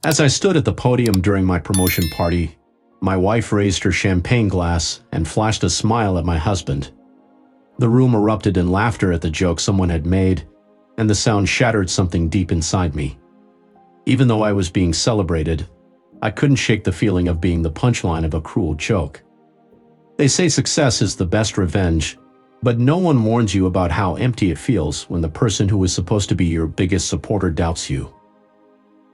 As I stood at the podium during my promotion party, my wife raised her champagne glass and flashed a smile at my husband. The room erupted in laughter at the joke someone had made, and the sound shattered something deep inside me. Even though I was being celebrated, I couldn't shake the feeling of being the punchline of a cruel joke. They say success is the best revenge, but no one warns you about how empty it feels when the person who is supposed to be your biggest supporter doubts you.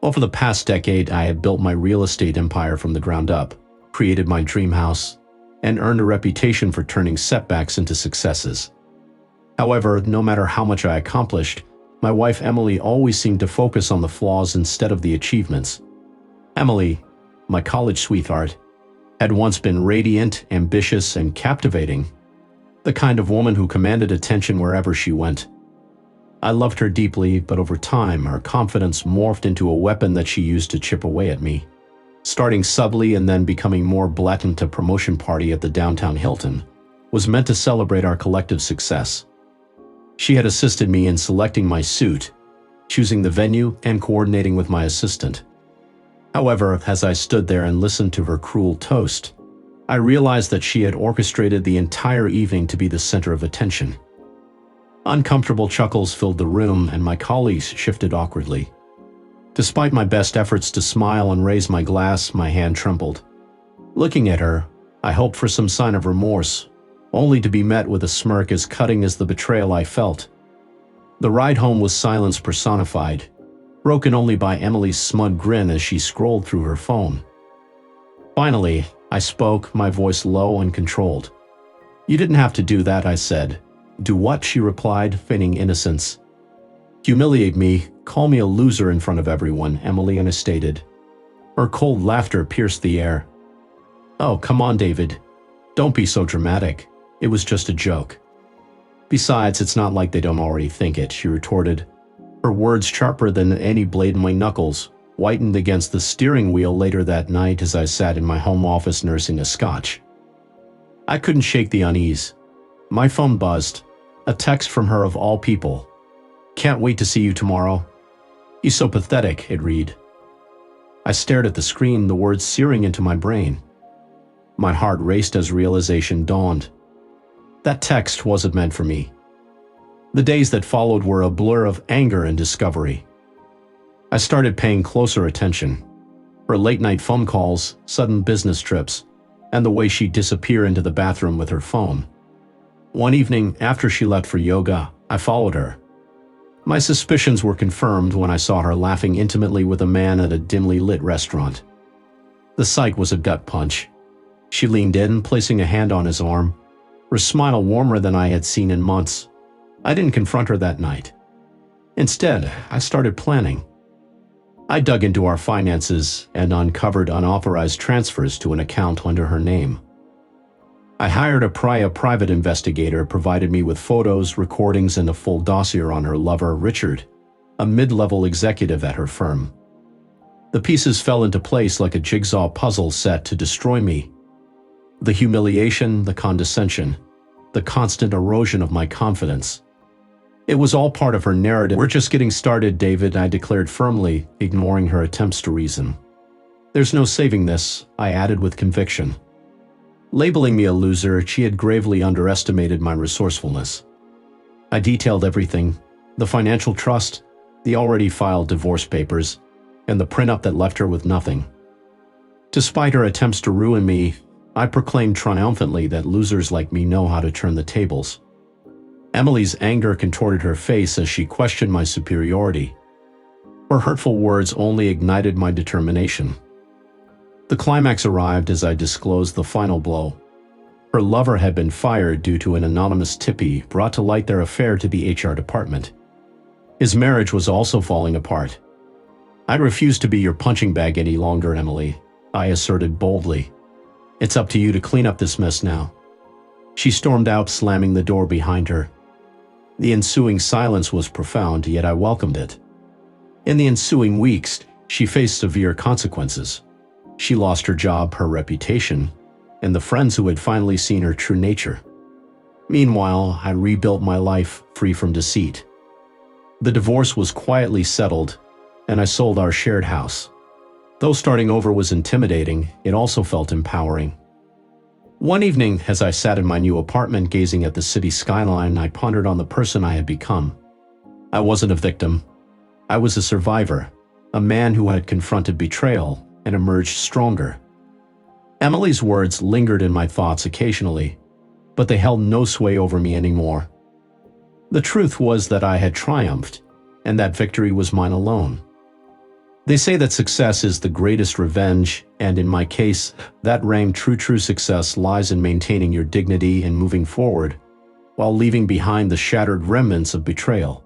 Over the past decade, I have built my real estate empire from the ground up, created my dream house, and earned a reputation for turning setbacks into successes. However, no matter how much I accomplished, my wife Emily always seemed to focus on the flaws instead of the achievements. Emily, my college sweetheart, had once been radiant, ambitious, and captivating, the kind of woman who commanded attention wherever she went. I loved her deeply, but over time, her confidence morphed into a weapon that she used to chip away at me, starting subtly and then becoming more blatant. A promotion party at the downtown Hilton was meant to celebrate our collective success. She had assisted me in selecting my suit, choosing the venue, and coordinating with my assistant. However, as I stood there and listened to her cruel toast, I realized that she had orchestrated the entire evening to be the center of attention. Uncomfortable chuckles filled the room, and my colleagues shifted awkwardly. Despite my best efforts to smile and raise my glass, my hand trembled. Looking at her, I hoped for some sign of remorse, only to be met with a smirk as cutting as the betrayal I felt. The ride home was silence personified, broken only by Emily's smug grin as she scrolled through her phone. Finally, I spoke, my voice low and controlled. "You didn't have to do that," I said. "Do what?" she replied, feigning innocence. "Humiliate me, call me a loser in front of everyone," Emily stated. Her cold laughter pierced the air. "Oh, come on, David. Don't be so dramatic. It was just a joke." "Besides, it's not like they don't already think it," she retorted. Her words, sharper than any blade in my knuckles, whitened against the steering wheel later that night as I sat in my home office nursing a scotch. I couldn't shake the unease. My phone buzzed. A text from her of all people. "Can't wait to see you tomorrow." "You're so pathetic," it read. I stared at the screen, the words searing into my brain. My heart raced as realization dawned. That text wasn't meant for me. The days that followed were a blur of anger and discovery. I started paying closer attention. Her late-night phone calls, sudden business trips, and the way she'd disappear into the bathroom with her phone. One evening, after she left for yoga, I followed her. My suspicions were confirmed when I saw her laughing intimately with a man at a dimly lit restaurant. The sight was a gut punch. She leaned in, placing a hand on his arm, her smile warmer than I had seen in months. I didn't confront her that night. Instead, I started planning. I dug into our finances and uncovered unauthorized transfers to an account under her name. I hired a private investigator, provided me with photos, recordings, and a full dossier on her lover, Richard, a mid-level executive at her firm. The pieces fell into place like a jigsaw puzzle set to destroy me. The humiliation, the condescension, the constant erosion of my confidence. It was all part of her narrative. "We're just getting started, David," I declared firmly, ignoring her attempts to reason. "There's no saving this," I added with conviction. Labeling me a loser, she had gravely underestimated my resourcefulness. I detailed everything: the financial trust, the already filed divorce papers, and the prenup that left her with nothing. Despite her attempts to ruin me, I proclaimed triumphantly that losers like me know how to turn the tables. Emily's anger contorted her face as she questioned my superiority. Her hurtful words only ignited my determination. The climax arrived as I disclosed the final blow. Her lover had been fired due to an anonymous tippee brought to light their affair to the HR department. His marriage was also falling apart. "I refuse to be your punching bag any longer, Emily," I asserted boldly. "It's up to you to clean up this mess now." She stormed out, slamming the door behind her. The ensuing silence was profound, yet I welcomed it. In the ensuing weeks, she faced severe consequences. She lost her job, her reputation, and the friends who had finally seen her true nature. Meanwhile, I rebuilt my life free from deceit. The divorce was quietly settled, and I sold our shared house. Though starting over was intimidating, it also felt empowering. One evening, as I sat in my new apartment gazing at the city skyline, I pondered on the person I had become. I wasn't a victim. I was a survivor, a man who had confronted betrayal and emerged stronger. Emily's words lingered in my thoughts occasionally, but they held no sway over me anymore. The truth was that I had triumphed, and that victory was mine alone. They say that success is the greatest revenge, and in my case, that rang true success lies in maintaining your dignity and moving forward, while leaving behind the shattered remnants of betrayal.